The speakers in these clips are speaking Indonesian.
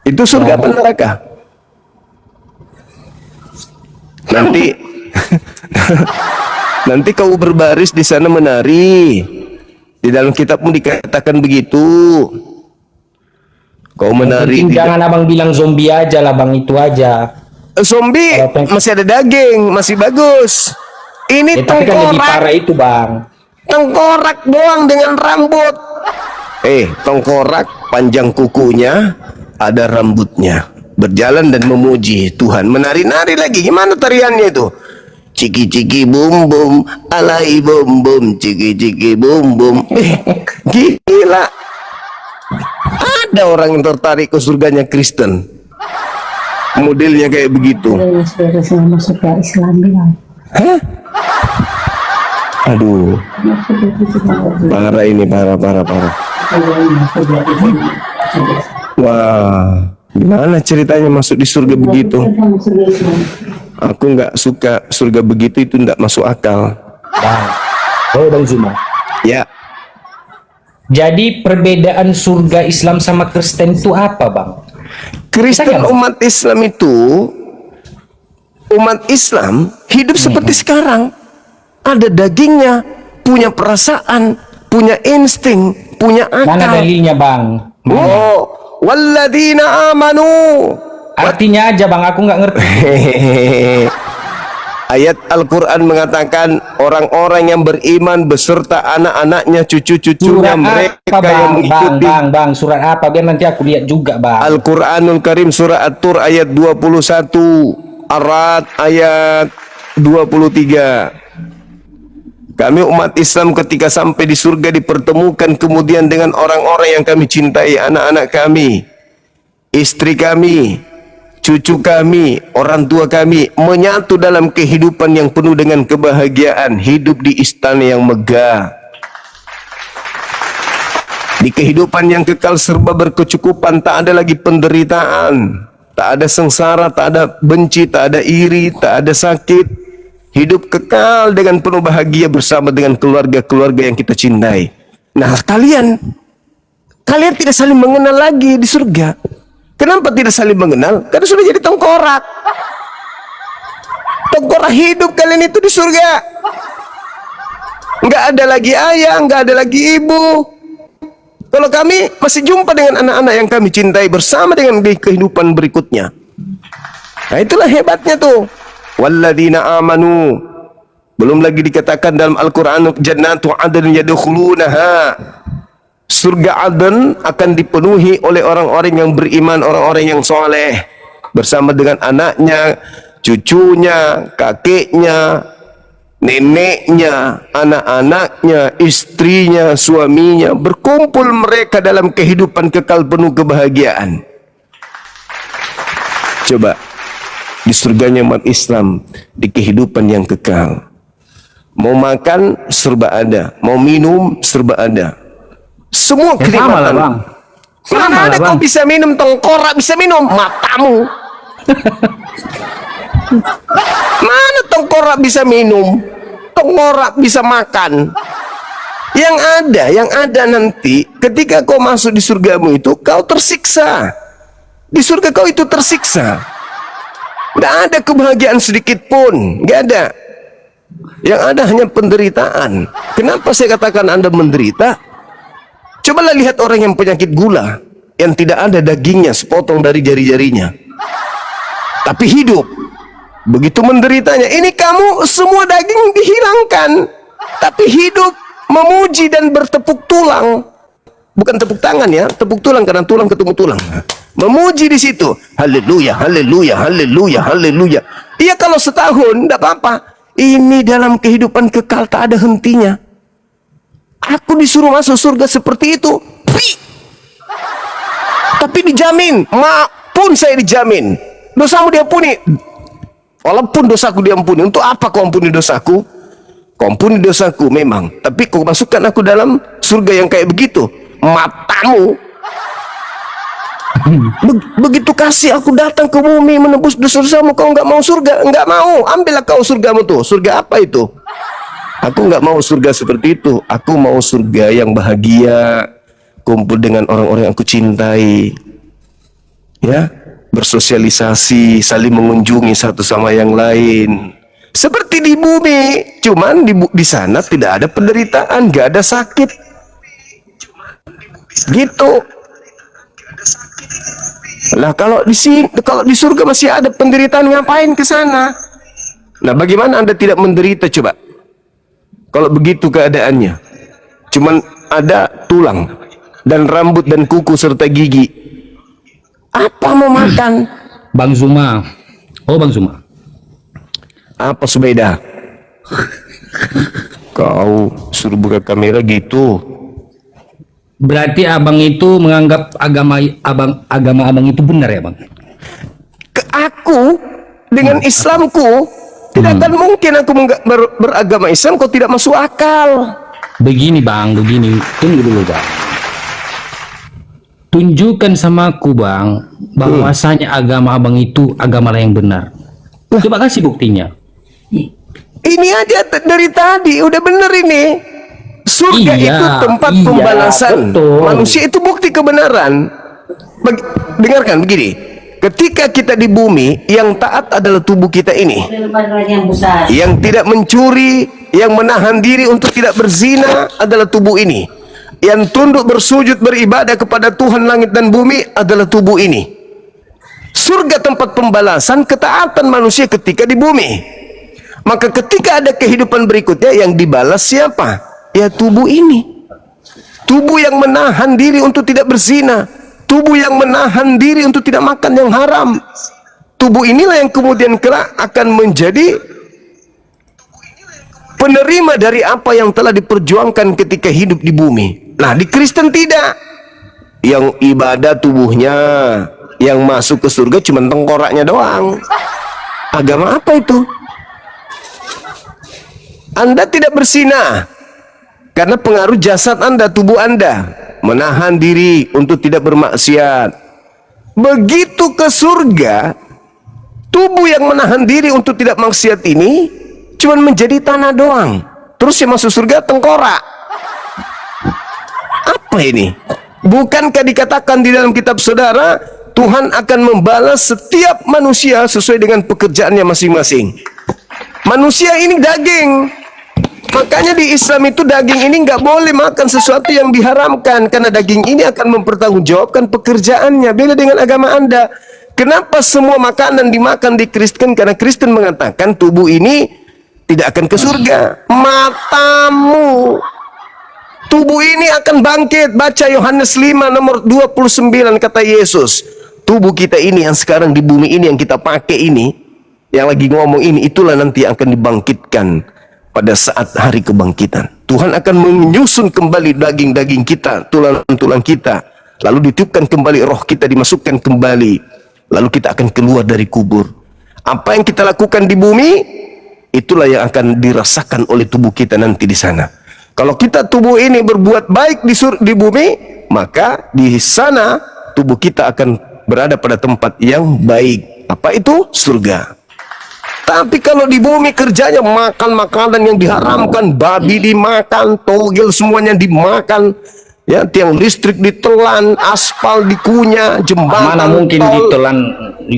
Itu surga apa neraka? Nanti nanti kau berbaris di sana menari. Di dalam kitabmu dikatakan begitu. Kau menari. Jangan abang bilang zombie aja lah bang, itu aja. Zombie masih ada daging, masih bagus. Ini Tapi kan lebih tengkorak. parah itu bang. Tengkorak doang dengan rambut. Tengkorak, panjang kukunya, ada rambutnya. Berjalan dan memuji Tuhan. Menari-nari lagi. Gimana tariannya itu? Ciki-ciki bum bum, alai bum bum, ciki-ciki bum bum. Gila. Ada orang yang tertarik ke surganya Kristen. Modelnya kayak begitu. Masuk ke Islam bilang. Hah? Aduh. Parah ini, parah. Wah, gimana ceritanya masuk di surga begitu? Aku nggak suka surga begitu, itu nggak masuk akal. Bang Zuma. Ya. Jadi perbedaan surga Islam sama Kristen itu apa bang? Kristen umat Islam itu, umat Islam hidup seperti sekarang. Ada dagingnya, punya perasaan, punya insting, punya akal. Mana dalilnya bang? Oh, walladzina amanu. Artinya aja bang, aku nggak ngerti. Ayat Al-Quran mengatakan orang-orang yang beriman beserta anak-anaknya, cucu-cucunya mereka yang mengikuti. Bang, surat apa? Biar nanti aku lihat juga bang. Al-Quranul Karim surah At-Tur ayat 21, Ar-Ra'd ayat 23. Kami umat Islam ketika sampai di surga dipertemukan kemudian dengan orang-orang yang kami cintai, anak-anak kami, istri kami, cucu kami, orang tua kami, menyatu dalam kehidupan yang penuh dengan kebahagiaan, hidup di istana yang megah. Di kehidupan yang kekal serba berkecukupan, tak ada lagi penderitaan, tak ada sengsara, tak ada benci, tak ada iri, tak ada sakit. Hidup kekal dengan penuh bahagia bersama dengan keluarga-keluarga yang kita cintai. Nah, kalian tidak saling mengenal lagi di surga. Kenapa tidak saling mengenal? Karena sudah jadi tengkorak. Tengkorak hidup kalian itu di surga. Nggak ada lagi ayah, nggak ada lagi ibu. Kalau kami masih jumpa dengan anak-anak yang kami cintai bersama dengan kehidupan berikutnya. Nah, itulah hebatnya tuh. Walladzina amanu. Belum lagi dikatakan dalam Al-Quran, jannatu adn yadkhulunaha. Surga Aden akan dipenuhi oleh orang-orang yang beriman, orang-orang yang soleh, bersama dengan anaknya, cucunya, kakeknya, neneknya, anak-anaknya, istrinya, suaminya. Berkumpul mereka dalam kehidupan kekal penuh kebahagiaan. Coba, di surganya umat Islam, di kehidupan yang kekal. Mau makan, serba ada. Mau minum, serba ada. Semua kenikmatan. Mana ada kau bisa minum, tengkorak bisa minum? Matamu. Mana tengkorak bisa minum? Tengkorak bisa makan. Yang ada nanti, ketika kau masuk di surgamu itu, kau tersiksa. Di surga kau itu tersiksa. Tidak ada kebahagiaan sedikit pun, nggak ada. Yang ada hanya penderitaan. Kenapa saya katakan Anda menderita? Cobalah lihat orang yang penyakit gula, yang tidak ada dagingnya sepotong dari jari-jarinya, tapi hidup. Begitu menderitanya. Ini kamu semua daging dihilangkan, tapi hidup, memuji dan bertepuk tulang. Bukan tepuk tangan ya, tepuk tulang karena tulang ketemu tulang. Memuji di situ. Haleluya, haleluya, haleluya, haleluya. Iya, kalau setahun tidak apa-apa. Ini dalam kehidupan kekal tak ada hentinya. Aku disuruh masuk surga seperti itu. Tapi dijamin, maupun saya dijamin, dosamu diampuni. Walaupun dosaku diampuni, untuk apa kau ampuni dosaku? Kau ampuni dosaku memang, tapi kau masukkan aku dalam surga yang kayak begitu. Matamu. Begitu kasih aku datang ke bumi menebus dosa-dosamu, kau nggak mau surga? Nggak mau. Ambillah kau surgamu tuh. Surga apa itu? Aku nggak mau surga seperti itu. Aku mau surga yang bahagia, kumpul dengan orang-orang yang aku cintai. ya, bersosialisasi, saling mengunjungi satu sama yang lain. Seperti di bumi, cuman di sana tidak ada penderitaan, gak ada sakit. Gitu. Nah, kalau di sini, kalau di surga masih ada penderitaan, ngapain ke sana? Nah, bagaimana Anda tidak menderita coba? Kalau begitu keadaannya, cuman ada tulang dan rambut dan kuku serta gigi. Apa mau makan? Bang Zuma. Oh, Bang Zuma. Apa Subaidah? Kau suruh buka kamera gitu. Berarti abang itu menganggap agama abang itu benar ya, Bang? Ke aku dengan Islamku tidak akan mungkin aku beragama Islam kau tidak masuk akal. Begini Bang, begini. Tunggu dulu Bang. Tunjukkan sama aku Bang, bahwasanya agama abang itu agama yang benar. Coba kasih buktinya. Ini aja dari tadi udah bener ini. Surga Iya, itu tempat iya, pembalasan. betul. Manusia itu bukti kebenaran. Dengarkan begini. Ketika kita di bumi, yang taat adalah tubuh kita ini. Yang tidak mencuri, yang menahan diri untuk tidak berzina adalah tubuh ini. Yang tunduk bersujud beribadah kepada Tuhan langit dan bumi adalah tubuh ini. Surga tempat pembalasan ketaatan manusia ketika di bumi. Maka ketika ada kehidupan berikutnya, yang dibalas siapa? Ya tubuh ini. Tubuh yang menahan diri untuk tidak berzina, tubuh yang menahan diri untuk tidak makan yang haram. Tubuh inilah yang kemudian kelak akan menjadi penerima dari apa yang telah diperjuangkan ketika hidup di bumi. Nah, di Kristen tidak. Yang ibadah tubuhnya, yang masuk ke surga cuma tengkoraknya doang. Agama apa itu? Anda tidak bersinah karena pengaruh jasad Anda, tubuh Anda, menahan diri untuk tidak bermaksiat. Begitu ke surga, tubuh yang menahan diri untuk tidak maksiat ini cuma menjadi tanah doang. Terus yang masuk surga tengkorak. Apa ini? Bukankah dikatakan di dalam kitab saudara, Tuhan akan membalas setiap manusia sesuai dengan pekerjaannya masing-masing. Manusia ini daging. Makanya di Islam itu daging ini nggak boleh makan sesuatu yang diharamkan, karena daging ini akan mempertanggungjawabkan pekerjaannya. Beda dengan agama Anda. Kenapa semua makanan dimakan di Kristen? Karena Kristen mengatakan tubuh ini tidak akan ke surga. Matamu, tubuh ini akan bangkit. Baca Yohanes 5 nomor 29, kata Yesus, tubuh kita ini yang sekarang di bumi ini yang kita pakai ini, yang lagi ngomong ini, itulah nanti yang akan dibangkitkan pada saat hari kebangkitan. Tuhan akan menyusun kembali daging-daging kita, tulang-tulang kita, lalu ditiupkan kembali roh kita, dimasukkan kembali, lalu kita akan keluar dari kubur. Apa yang kita lakukan di bumi, itulah yang akan dirasakan oleh tubuh kita nanti di sana. Kalau kita tubuh ini berbuat baik di bumi, maka di sana tubuh kita akan berada pada tempat yang baik. Apa itu? Surga. Tapi kalau di bumi kerjanya makan makanan yang diharamkan, babi dimakan, togel semuanya dimakan, ya, tiang listrik ditelan, aspal dikunyah, jembatan Mana mungkin tol. ditelan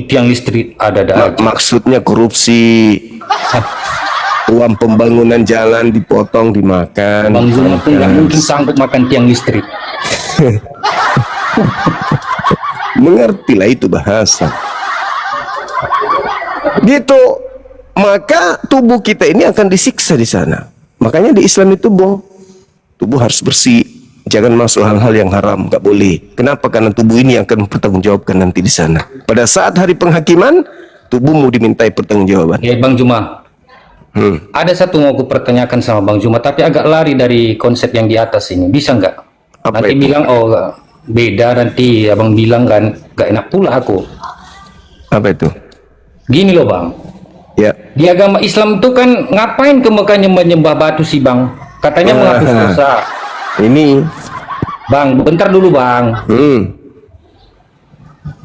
tiang listrik ada aja. Maksudnya korupsi, uang pembangunan jalan dipotong, dimakan. Bang Zuma pun nggak mungkin sanggup makan tiang listrik. Mengertilah itu bahasa. Gitu. Maka tubuh kita ini akan disiksa di sana. Makanya di Islam itu, Bung, tubuh harus bersih, jangan masuk hal-hal yang haram, nggak boleh. Kenapa? Karena tubuh ini yang akan mempertanggungjawabkan nanti di sana. Pada saat hari penghakiman, tubuhmu dimintai pertanggungjawaban. Ya Bang Zuma, ada satu mau aku pertanyakan sama Bang Zuma, tapi agak lari dari konsep yang di atas ini. Bisa nggak? Apa Nanti itu? bilang, oh beda, nanti abang bilang kan, nggak enak pula aku. Apa itu? Gini loh Bang, Ya. di agama Islam tuh kan ngapain ke Mekah nyembah batu sih Bang? Katanya menghapus dosa. Ini. Bang, bentar dulu Bang.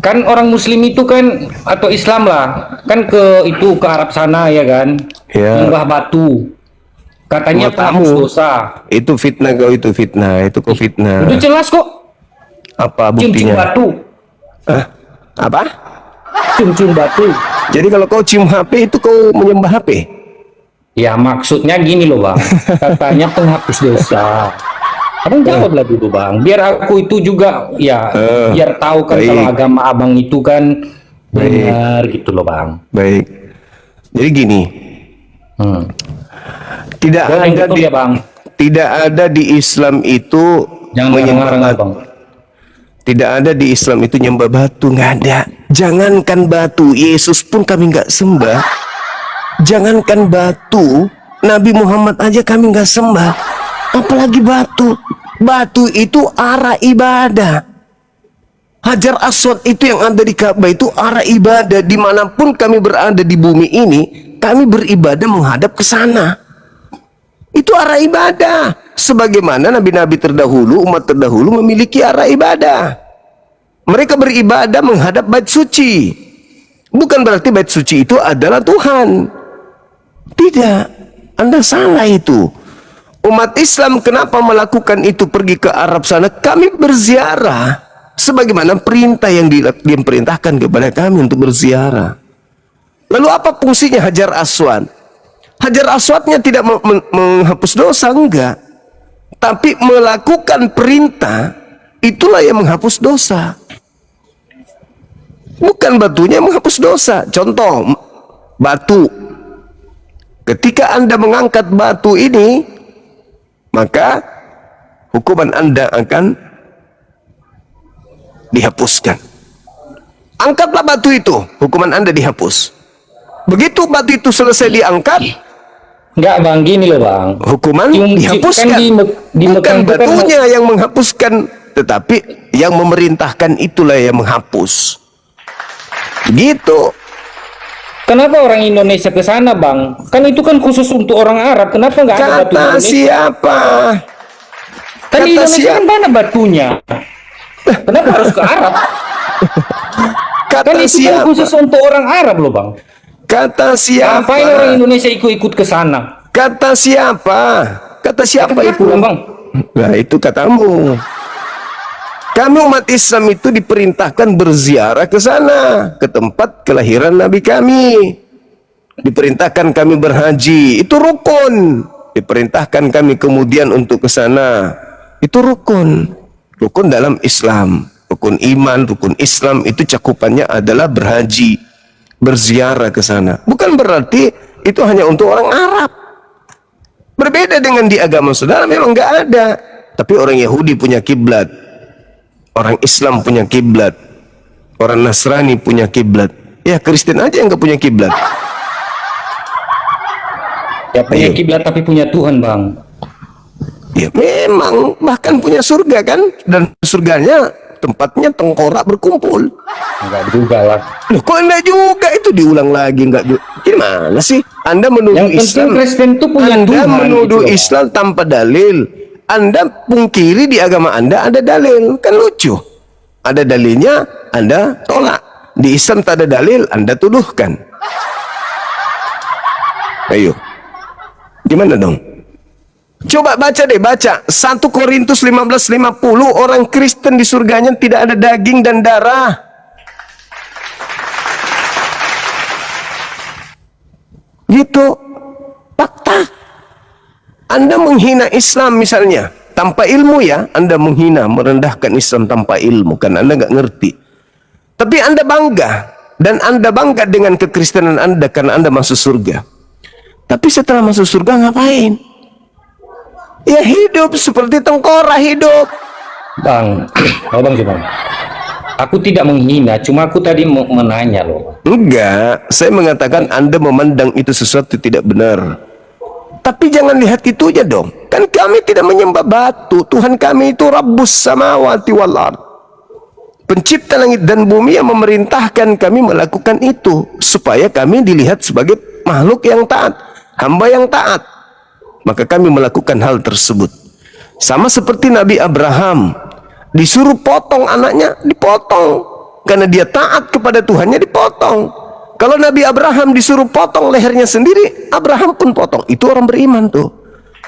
Kan orang Muslim itu kan, atau Islam lah, kan ke Arab sana ya kan, Ya. nyembah batu. Katanya Menurut penghapus kamu, dosa. itu fitnah, kau itu fitnah, itu kok fitnah. Udah jelas kok. Apa Cium-cium buktinya? batu. Hah? Apa? Cium-cium batu. Jadi kalau kau cium HP itu kau menyembah HP? Ya maksudnya gini loh bang, katanya penghapus dosa. Abang jawablah dulu bang, biar aku itu juga ya biar tahu kan baik. kalau agama abang itu kan benar gitu loh bang. Baik. Jadi gini, tidak Yang ada betul di, ya bang, tidak ada di Islam itu jangan menyembah ngarang-ngarang batu. bang. Tidak ada di Islam itu nyembah batu, nggak ada. Jangankan batu, Yesus pun kami nggak sembah. Jangankan batu, Nabi Muhammad aja kami nggak sembah. Apalagi batu. Batu itu arah ibadah. Hajar Aswad itu yang ada di Ka'bah itu arah ibadah. Dimanapun kami berada di bumi ini, kami beribadah menghadap ke sana. Itu arah ibadah. Sebagaimana nabi-nabi terdahulu, umat terdahulu memiliki arah ibadah. Mereka beribadah menghadap bait suci. Bukan berarti bait suci itu adalah Tuhan. Tidak. Anda salah itu. Umat Islam kenapa melakukan itu, pergi ke Arab sana? Kami berziarah. Sebagaimana perintah yang diperintahkan kepada kami untuk berziarah. Lalu apa fungsinya Hajar Aswad? Hajar Aswadnya tidak menghapus dosa, enggak. Tapi melakukan perintah, itulah yang menghapus dosa. Bukan batunya yang menghapus dosa. Contoh, batu. Ketika Anda mengangkat batu ini, maka hukuman Anda akan dihapuskan. Angkatlah batu itu, hukuman Anda dihapus. Begitu batu itu selesai diangkat, Enggak bang, gini loh bang. hukuman dihapuskan. Kan di Bukan Mekah itu kan batunya yang menghapuskan, tetapi yang memerintahkan itulah yang menghapus. Gitu. Kenapa orang Indonesia ke sana bang? Kan itu kan khusus untuk orang Arab. Kenapa nggak ada batu Kata Indonesia? siapa? Kan di Kata Indonesia kan siapa? mana batunya? Kenapa harus ke Arab? Kata Kan itu kan siapa? khusus untuk orang Arab loh bang. Kata siapa? Ngapain orang Indonesia ikut-ikut ke sana? Kata siapa? Kata siapa Kata itu? aku lah, bang. Nah, itu katamu. Kami umat Islam itu diperintahkan berziarah ke sana, ke tempat kelahiran Nabi kami. Diperintahkan kami berhaji, itu rukun. Diperintahkan kami kemudian untuk ke sana, itu rukun. Rukun dalam Islam, rukun iman, rukun Islam itu cakupannya adalah berhaji, berziarah ke sana. Bukan berarti itu hanya untuk orang Arab. Berbeda dengan di agama saudara, memang nggak ada. Tapi orang Yahudi punya kiblat, orang Islam punya kiblat, orang Nasrani punya kiblat. Ya Kristen aja yang nggak punya kiblat. Ya punya Ayo. kiblat tapi punya Tuhan bang. Ya memang, bahkan punya surga kan, dan surganya tempatnya tengkorak berkumpul. Enggak juga lah. Loh, kok enggak juga, itu diulang lagi enggak juga. Gimana sih? Anda menuduh Yang penting Islam, Kristen itu punya Anda Tuhan. menuduh gitu loh. Islam tanpa dalil. Anda pungkiri di agama Anda ada dalil, kan lucu. Ada dalilnya, Anda tolak. Di Islam tak ada dalil, Anda tuduhkan. Ayo, gimana dong? Coba baca deh, baca 1 Korintus 15:50. Orang Kristen di surganya tidak ada daging dan darah. Gitu. Fakta. Anda menghina Islam misalnya tanpa ilmu, ya, Anda menghina, merendahkan Islam tanpa ilmu, kan Anda nggak ngerti. Tapi Anda bangga, dan Anda bangga dengan kekristenan Anda karena Anda masuk surga. Tapi setelah masuk surga ngapain? Ya hidup seperti tengkorak hidup. Bang, bang sih bang. Aku tidak menghina, cuma aku tadi mau menanya loh. Enggak, saya mengatakan Anda memandang itu sesuatu tidak benar. Tapi jangan lihat itunya dong. Kan kami tidak menyembah batu. Tuhan kami itu Rabbus samawati wal ard. Pencipta langit dan bumi yang memerintahkan kami melakukan itu. Supaya kami dilihat sebagai makhluk yang taat. Hamba yang taat. Maka kami melakukan hal tersebut. Sama seperti Nabi Abraham. Disuruh potong anaknya, dipotong. Karena dia taat kepada Tuhannya, dipotong. Kalau Nabi Abraham disuruh potong lehernya sendiri, Abraham pun potong. Itu orang beriman tuh.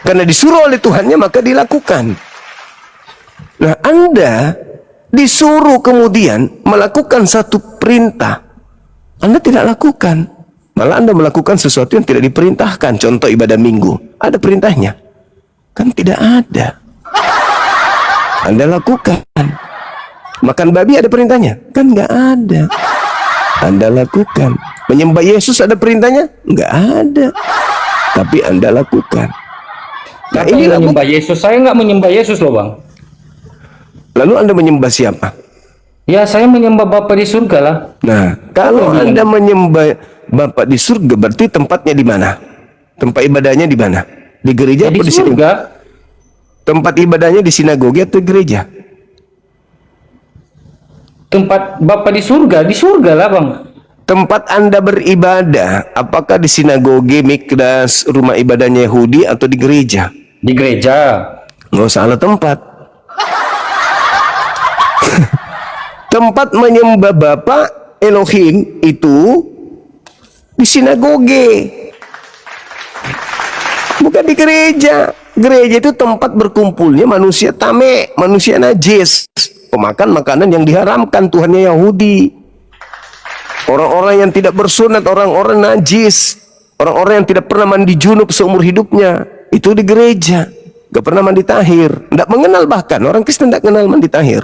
Karena disuruh oleh Tuhannya, maka dilakukan. Nah, Anda disuruh kemudian melakukan satu perintah, Anda tidak lakukan. Malah Anda melakukan sesuatu yang tidak diperintahkan. Contoh ibadah minggu, ada perintahnya? Kan tidak ada. Anda lakukan. Makan babi ada perintahnya? Kan nggak ada. Anda lakukan. Menyembah Yesus ada perintahnya? Nggak ada. Tapi Anda lakukan. Nah, Kata inilah menyembah Yesus, saya nggak menyembah Yesus loh bang. Lalu Anda menyembah siapa? Ya saya menyembah Bapa di surga lah. Nah, kalau Anda menyembah Bapa di surga, berarti tempatnya di mana? Tempat ibadahnya di mana? Di gereja Ya, atau di di sini? surga. Tempat ibadahnya di sinagoge atau gereja? Tempat Bapa di surga lah bang. Tempat Anda beribadah, apakah di sinagoge, mikdas, rumah ibadahnya Yahudi atau di gereja? Di gereja. Nggak salah tempat. Tempat menyembah Bapa Elohim itu di sinagoge, bukan di gereja. Gereja itu tempat berkumpulnya manusia tame, manusia najis, pemakan makanan yang diharamkan Tuhannya Yahudi, orang-orang yang tidak bersunat, orang-orang najis, orang-orang yang tidak pernah mandi junub seumur hidupnya, itu di gereja. Gak pernah mandi tahir, tidak mengenal, bahkan orang Kristen tidak kenal mandi tahir.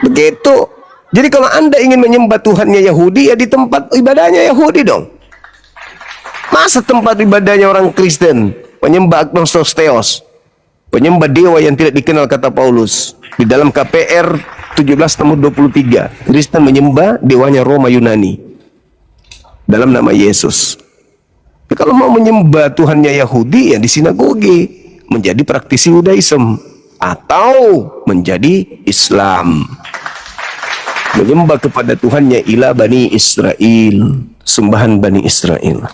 Begitu. Jadi kalau Anda ingin menyembah Tuhannya Yahudi, ya di tempat ibadahnya Yahudi dong. Masa tempat ibadahnya orang Kristen penyembah agnostosteos, penyembah dewa yang tidak dikenal, kata Paulus di dalam KPR 17 nomor 23. Kristen menyembah dewanya Roma Yunani dalam nama Yesus. Ya, kalau mau menyembah Tuhannya Yahudi, ya di sinagoge, menjadi praktisi Yudaism, atau menjadi Islam, menyembah kepada Tuhannya ilah Bani Israel, sembahan Bani Israel.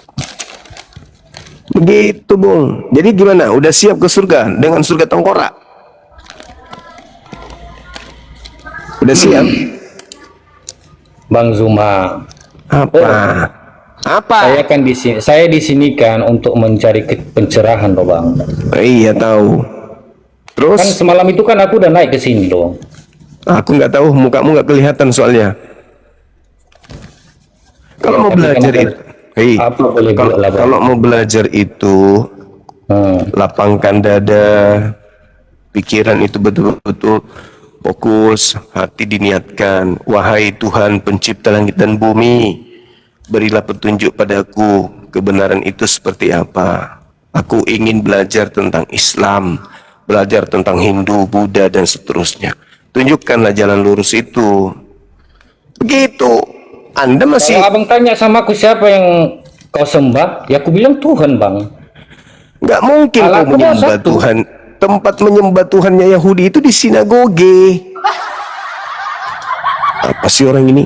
Begitu Bung. Jadi gimana? Udah siap ke surga dengan surga tengkorak? Udah siap? Bang Zuma. Apa? Apa? Saya kan di sini, saya di sini kan untuk mencari pencerahan loh bang. Iya tahu. Terus? Kan semalam itu kan aku udah naik ke sini loh. Aku nggak tahu, mukamu nggak kelihatan soalnya. Kalau Ya, mau tapi belajar kan itu, hei, apa boleh kalau, buat lah, Bang. kalau mau belajar itu, lapangkan dada, pikiran itu betul-betul fokus, hati diniatkan. Wahai Tuhan pencipta langit dan bumi, berilah petunjuk padaku, kebenaran itu seperti apa. Aku ingin belajar tentang Islam, belajar tentang Hindu, Buddha, dan seterusnya. Tunjukkanlah jalan lurus itu. Begitu. Anda masih... Kalau abang tanya sama aku siapa yang kau sembah, ya aku bilang Tuhan bang. nggak mungkin Allah kau menyembah satu. Tuhan. Tempat menyembah Tuhannya Yahudi itu di sinagoge. Apa sih orang ini?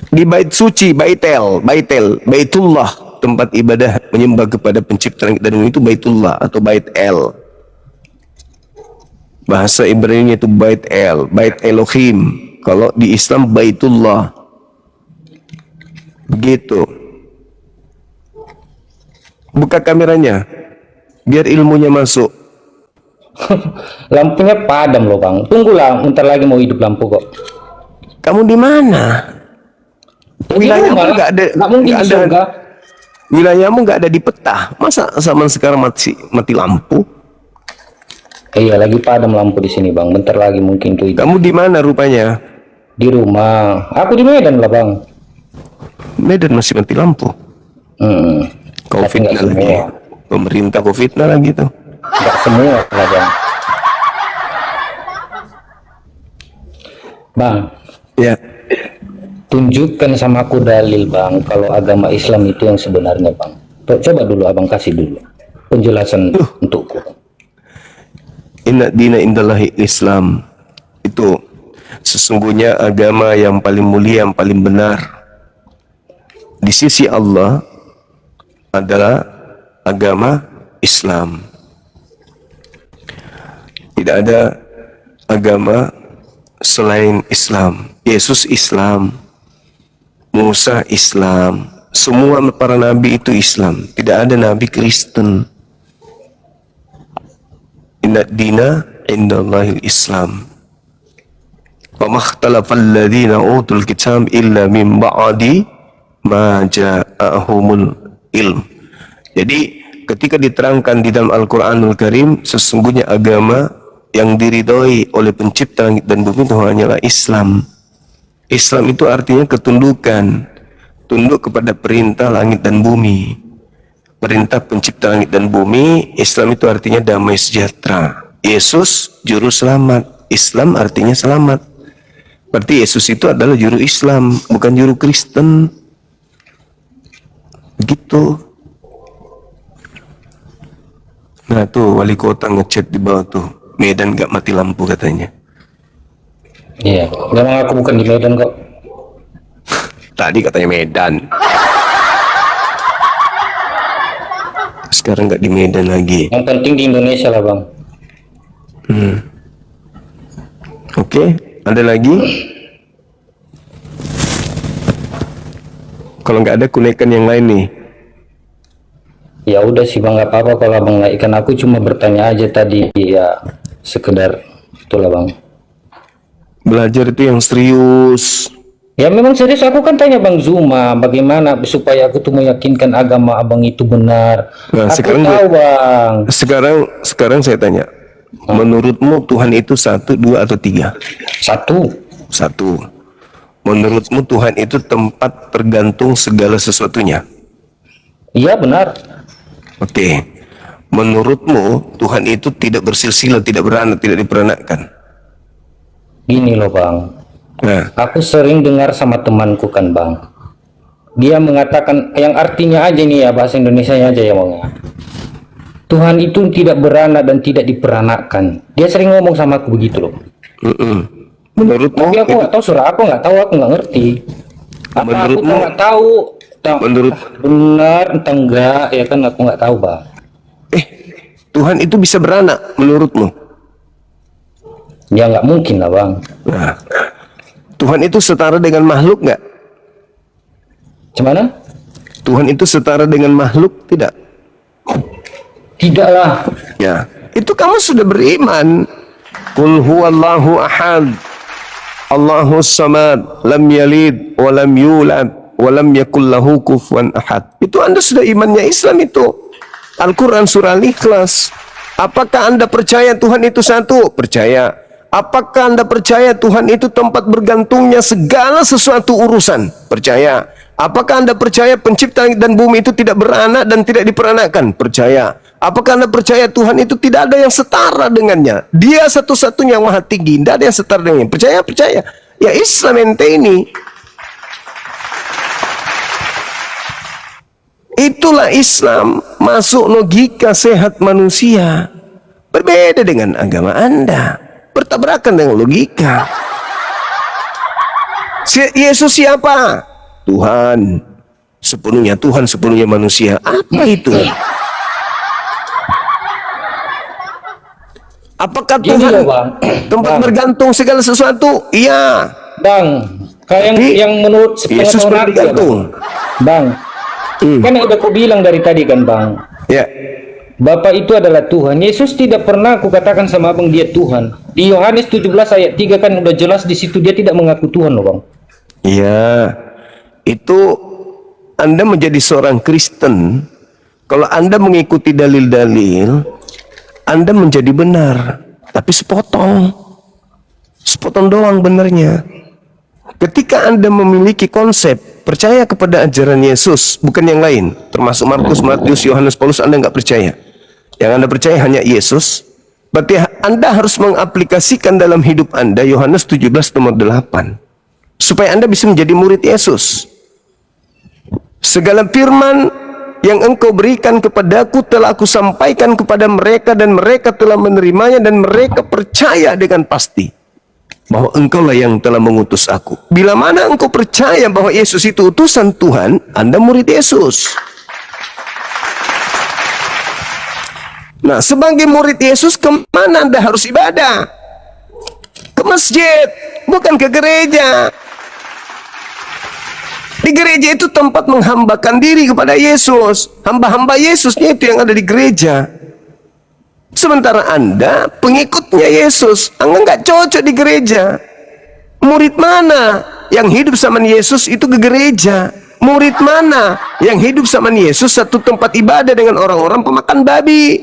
Di bait suci, Baitullah, tempat ibadah menyembah kepada pencipta langit dan bumi itu Baitullah atau Bait El. Bahasa Ibrani itu Bait El, Bait Elohim. Kalau di Islam Baitullah. Begitu. Buka kameranya, biar ilmunya masuk. Lampunya padam loh bang. Tunggulah, bentar lagi mau hidup lampu kok. Kamu di mana? Wilayahmu nggak ada, nggak mungkin nggak di ada. surga. Wilayahmu nggak ada di peta. Masa zaman sekarang mati lampu? Iya lagi padam lampu di sini bang. Bentar lagi mungkin tuh hidup. Kamu di mana rupanya? Di rumah. Aku di Medan lah bang. Medan masih mati lampu. Kau Tapi nggak fitnah semua. lagi. Pemerintah kau fitnah lagi tuh. Nggak semua lah bang. Bang, Ya. tunjukkan sama aku dalil bang kalau agama Islam itu yang sebenarnya bang. Coba dulu abang kasih dulu penjelasan untukku. Inna dina indallahi Islam. Itu sesungguhnya agama yang paling mulia, yang paling benar di sisi Allah adalah agama Islam. Tidak ada agama selain Islam. Yesus Islam, Musa Islam, semua para nabi itu Islam. Tidak ada nabi Kristen. Inna dina indallahil Islam. Wa makhtalafal ladzina utul kitab illa min ba'di ma ja'ahumul ilm. Jadi ketika diterangkan di dalam Al-Qur'anul Karim, sesungguhnya agama yang diridhoi oleh pencipta langit dan bumi itu hanyalah Islam. Islam itu artinya ketundukan, tunduk kepada perintah langit dan bumi, perintah pencipta langit dan bumi. Islam itu artinya damai sejahtera. Yesus juru selamat, Islam artinya selamat. Berarti Yesus itu adalah juru Islam, bukan juru Kristen. Gitu. Nah tuh wali kota ngechat di bawah tuh, Medan gak mati lampu katanya. Iya, memang aku bukan di Medan kok. Tadi katanya Medan. Sekarang gak di Medan lagi. Yang penting di Indonesia lah bang. Oke, ada lagi? Kalau nggak ada, kunaikkan yang lain nih. Ya udah sih bang, nggak apa-apa kalau abang naikkan. Aku cuma bertanya aja tadi, ya sekedar itulah bang. Belajar itu yang serius. Ya memang serius, aku kan tanya Bang Zuma bagaimana supaya aku tuh meyakinkan agama abang itu benar. Nah, aku sekarang tahu bang. Sekarang saya tanya, menurutmu Tuhan itu 1, 2 atau 3? Satu. Menurutmu Tuhan itu tempat tergantung segala sesuatunya? Iya benar. Oke. Menurutmu Tuhan itu tidak bersilsilah, tidak beranak, tidak diperanakkan? Gini loh bang. Nah, Aku sering dengar sama temanku kan bang. Dia mengatakan yang artinya aja nih ya, bahasa Indonesianya aja ya bang ya. Tuhan itu tidak beranak dan tidak diperanakkan. Dia sering ngomong sama aku begitu loh. menurutmu Tapi aku nggak tahu, surah aku nggak tahu, aku nggak ngerti. Apa aku Menurutmu- tuh nggak tahu menurut benar entah enggak ya kan, aku nggak tahu bang. Tuhan itu bisa beranak menurutmu? Ya nggak mungkin lah bang. Nah, Tuhan itu setara dengan makhluk nggak? Gimana? Tuhan itu setara dengan makhluk tidak? Tidak lah. Ya, itu kamu sudah beriman. Qul huwallahu ahad, Allahus samad, lam yalid wa lam yulad wa lam yakul lahu kufuwan ahad. Itu Anda sudah imannya Islam itu. Al-Quran surah Al-Ikhlas. Apakah Anda percaya Tuhan itu satu? Percaya. Apakah Anda percaya Tuhan itu tempat bergantungnya segala sesuatu urusan? Percaya. Apakah Anda percaya pencipta langit dan bumi itu tidak beranak dan tidak diperanakkan? Percaya. Apakah Anda percaya Tuhan itu tidak ada yang setara dengannya? Dia satu-satunya yang maha tinggi, tidak ada yang setara dengannya. Percaya, percaya. Ya Islam ente ini. Itulah Islam, masuk logika sehat manusia. Berbeda dengan agama Anda, bertabrakan dengan logika. Yesus siapa? Tuhan. Sepenuhnya Tuhan, sepenuhnya manusia. Apa itu? Apakah Gini Tuhan loh, Bang. tempat Bang. bergantung segala sesuatu? Iya. Bang, kayak Tapi yang menurut Yesus sepengetahuan aku ya, bergantung. Bang. Kan udah aku bilang dari tadi kan bang, Ya. Bapak itu adalah Tuhan. Yesus tidak pernah aku katakan sama abang dia Tuhan. Di Yohanes 17 ayat 3 kan udah jelas di situ dia tidak mengaku Tuhan loh bang. Iya. Itu Anda menjadi seorang Kristen. Kalau Anda mengikuti dalil-dalil, Anda menjadi benar. Tapi sepotong. Sepotong doang benarnya. Ketika Anda memiliki konsep percaya kepada ajaran Yesus, bukan yang lain, termasuk Markus, Matius, Yohanes, Paulus, Anda nggak percaya. Yang Anda percaya hanya Yesus. Berarti Anda harus mengaplikasikan dalam hidup Anda Yohanes 17 nomor 8. Supaya Anda bisa menjadi murid Yesus. Segala firman yang engkau berikan kepadaku telah aku sampaikan kepada mereka dan mereka telah menerimanya dan mereka percaya dengan pasti bahwa engkaulah yang telah mengutus aku. Bila mana engkau percaya bahwa Yesus itu utusan Tuhan, Anda murid Yesus. Nah, sebagai murid Yesus, kemana Anda harus ibadah? Ke masjid, bukan ke gereja. Di gereja itu tempat menghambakan diri kepada Yesus. Hamba-hamba Yesusnya itu yang ada di gereja. Sementara Anda pengikutnya Yesus, Anda nggak cocok di gereja. Murid mana yang hidup sama Yesus itu ke gereja? Murid mana yang hidup sama Yesus satu tempat ibadah dengan orang-orang pemakan babi?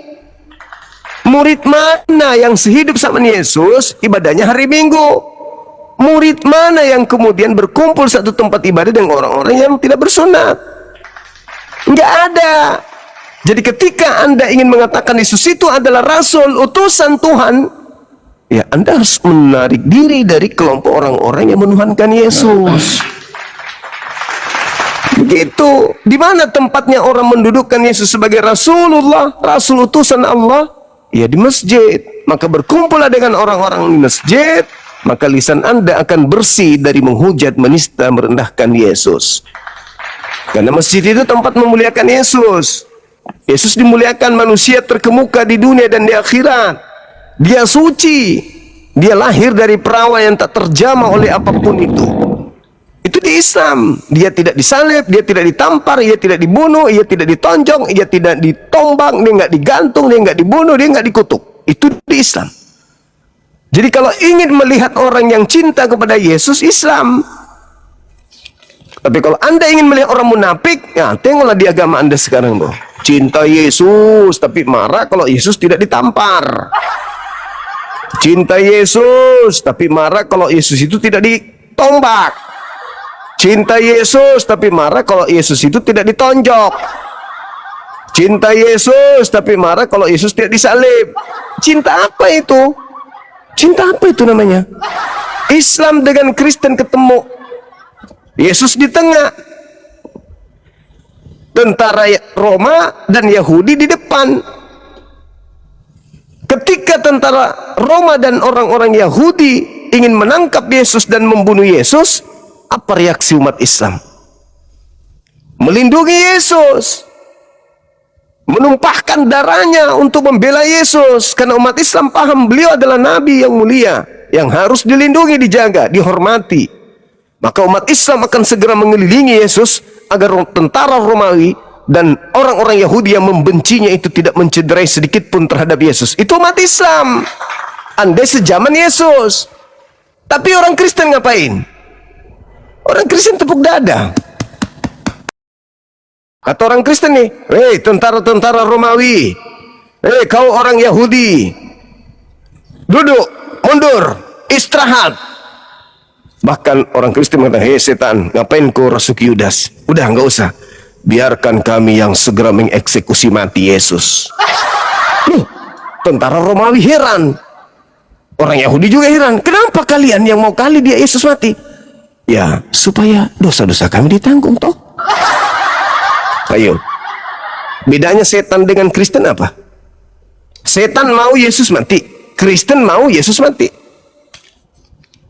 Murid mana yang sehidup sama Yesus ibadahnya hari Minggu? Murid mana yang kemudian berkumpul satu tempat ibadah dengan orang-orang yang tidak bersunat? Nggak ada. Jadi ketika Anda ingin mengatakan Yesus itu adalah Rasul, utusan Tuhan, ya Anda harus menarik diri dari kelompok orang-orang yang menuhankan Yesus. Begitu. Di mana tempatnya orang mendudukkan Yesus sebagai Rasulullah, Rasul utusan Allah? Ya di masjid. Maka berkumpullah dengan orang-orang di masjid, maka lisan Anda akan bersih dari menghujat, menista, merendahkan Yesus. Karena masjid itu tempat memuliakan Yesus. Yesus dimuliakan, manusia terkemuka di dunia dan di akhirat. Dia suci. Dia lahir dari perawan yang tak terjamah oleh apapun itu. Itu di Islam. Dia tidak disalib, dia tidak ditampar, dia tidak dibunuh, dia tidak ditonjok, dia tidak ditombak, dia nggak digantung, dia nggak dibunuh, dia nggak dikutuk. Itu di Islam. Jadi kalau ingin melihat orang yang cinta kepada Yesus, Islam. Tapi kalau Anda ingin melihat orang munafik, ya tengoklah di agama Anda sekarang, bro. Cinta Yesus, tapi marah kalau Yesus tidak ditampar. Cinta Yesus, tapi marah kalau Yesus itu tidak ditombak. Cinta Yesus, tapi marah kalau Yesus itu tidak ditonjok. Cinta Yesus, tapi marah kalau Yesus tidak disalib. Cinta apa itu? Cinta apa itu namanya? Islam dengan Kristen ketemu. Yesus di tengah. Tentara Roma dan Yahudi di depan. Ketika tentara Roma dan orang-orang Yahudi ingin menangkap Yesus dan membunuh Yesus, apa reaksi umat Islam? Melindungi Yesus, menumpahkan darahnya untuk membela Yesus, karena umat Islam paham beliau adalah nabi yang mulia, yang harus dilindungi, dijaga, dihormati. Maka umat Islam akan segera mengelilingi Yesus agar tentara Romawi dan orang-orang Yahudi yang membencinya itu tidak mencederai sedikit pun terhadap Yesus. Itu umat Islam. Andai sejaman Yesus. Tapi orang Kristen ngapain? Orang Kristen tepuk dada. Kata orang Kristen nih, hei tentara-tentara Romawi, hei kau orang Yahudi, duduk, mundur, istirahat. Bahkan orang Kristen mengatakan, hei setan, ngapain kau rasuk Yudas? Udah nggak usah, biarkan kami yang segera mengeksekusi mati Yesus. Tentara Romawi heran, orang Yahudi juga heran, kenapa kalian yang mau kali dia Yesus mati? Ya supaya dosa-dosa kami ditanggung toh. Ayo, bedanya setan dengan Kristen apa? Setan mau Yesus mati, Kristen mau Yesus mati.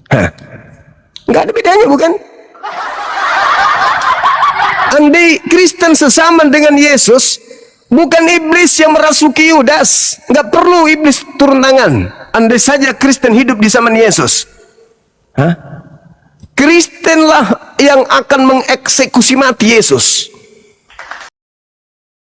Hah? Nggak ada bedanya, bukan? Andai Kristen sesaman dengan Yesus, bukan iblis yang merasuki Yudas. Nggak perlu iblis turun tangan. Andai saja Kristen hidup di zaman Yesus. Hah? Kristenlah yang akan mengeksekusi mati Yesus.